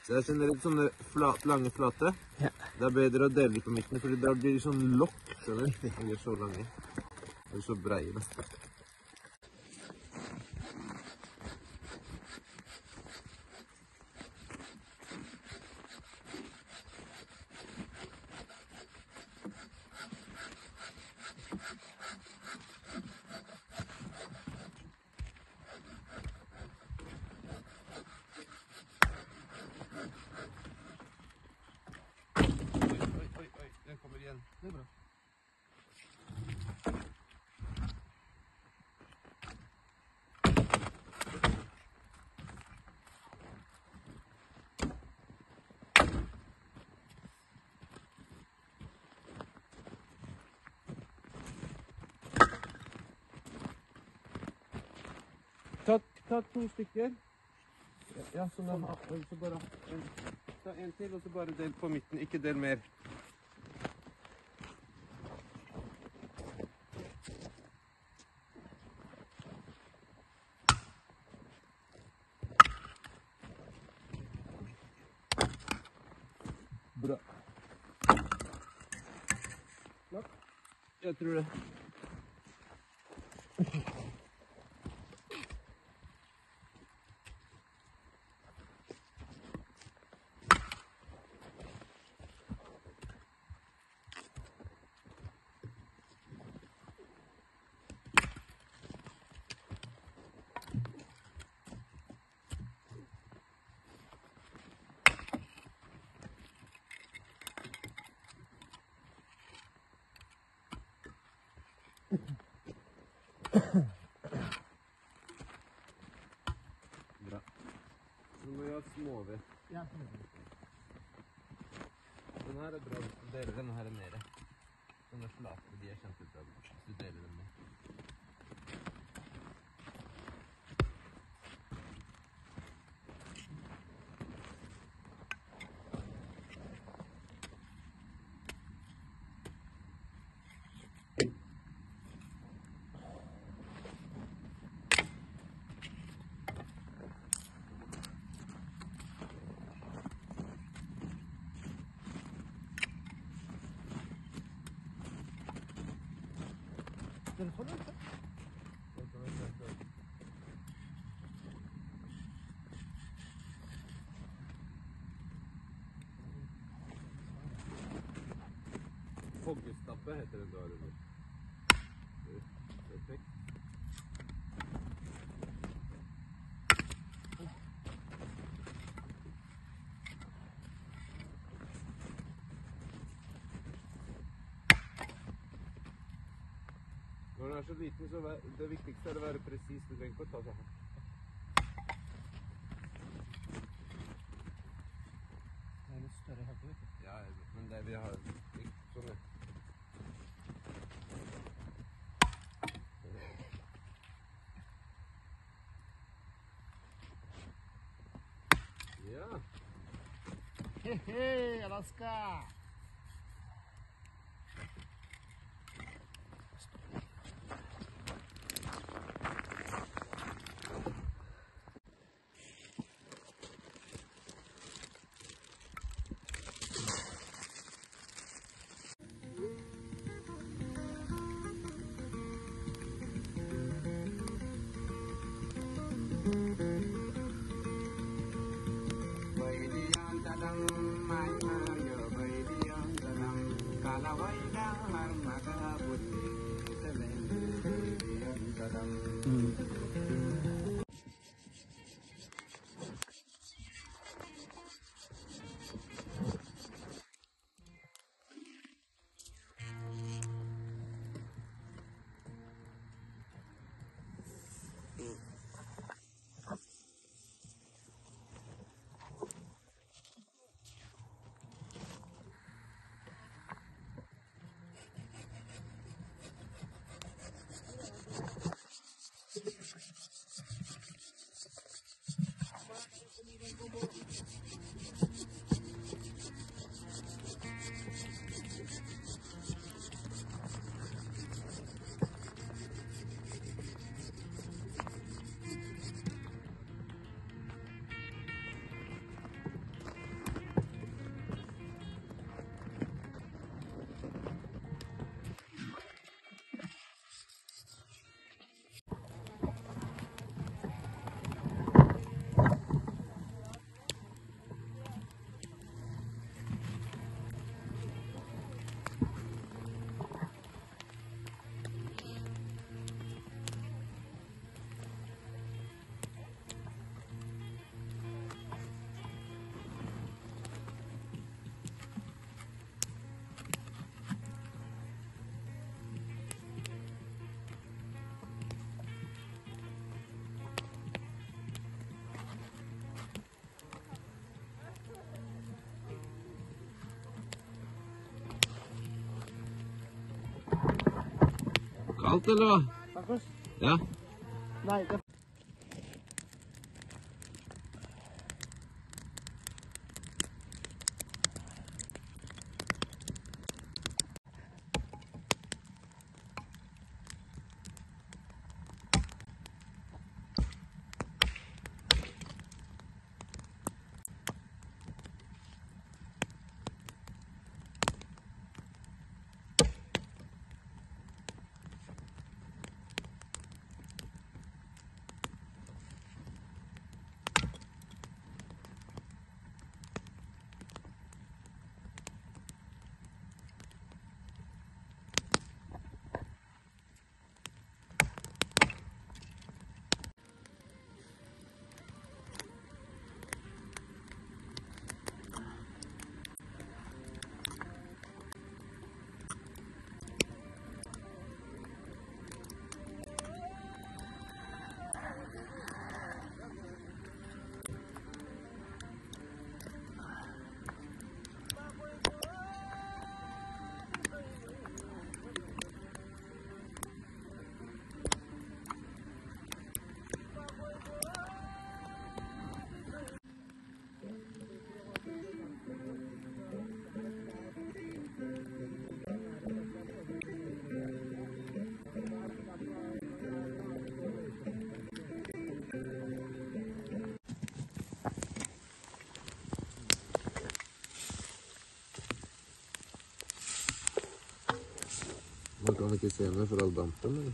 Så det er generelt sånne lange flate. Ja. Det er bedre å dele på midten, fordi da blir de sånn lokk, skjønner du? De er så lange. De er så breie. Den kommer igjen. Det er bra. Ta 2 stykker. Ja, sånn da. Så bare ta en til, og så bare del på midten. Ikke del mer. Bra. Nok? Jeg tror det. Bra. Så må vi ha småved. Ja. Den her er bra. Dere den her er nede. Sånne flate, de er kjempebra. Hvis du deler dem med. Den får du ikke. Hoggestappe heter den da, eller? Perfekt. Når den er så liten, så det viktigste er å være presis. Du trenger ikke å ta så hardt. Det er litt større hagge, vet du. Ja, men det vi har sånn. Ja. Hei, Alaska! Kaldt, eller hva? Markus? Ja. Nei, det Man kan ikke se noe for all dampen, eller?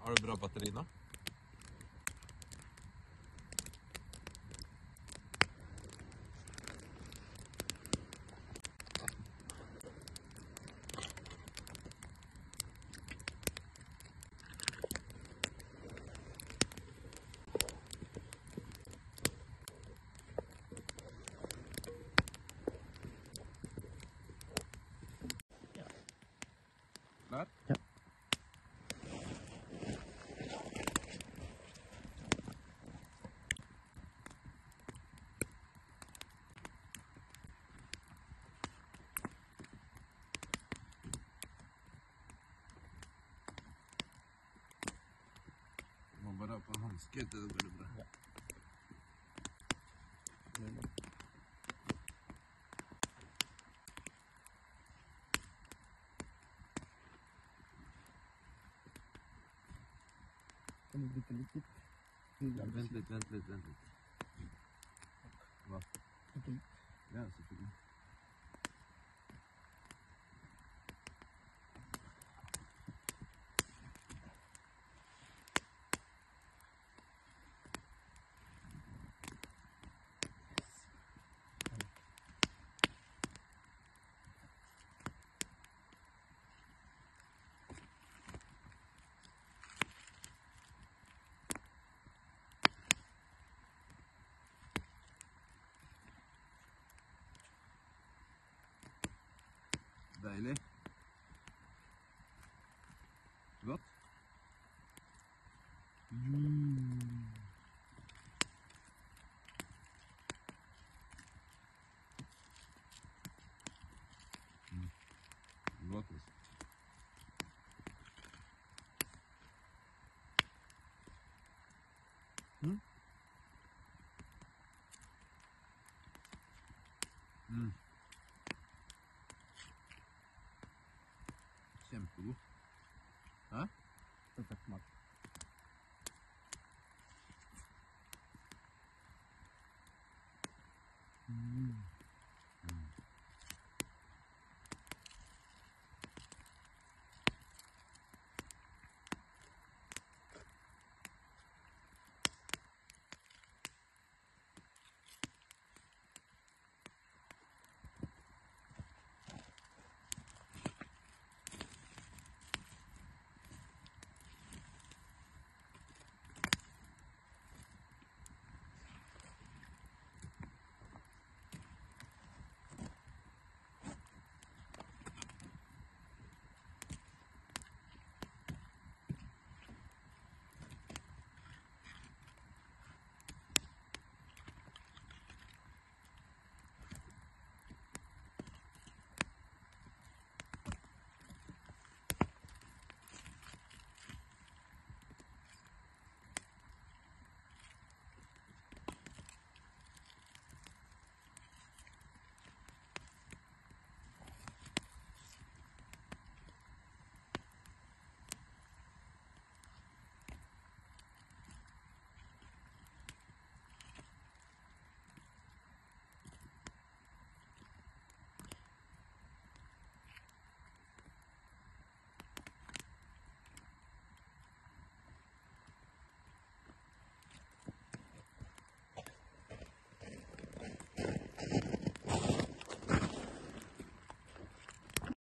Har du bra batteri da? Klar? Ja. Man bara på handske, det går det bra. Kan du bytte litt? Vent litt. Hva? Ok. Ja, selvfølgelig. Deilig. Godt. Godt. Mm.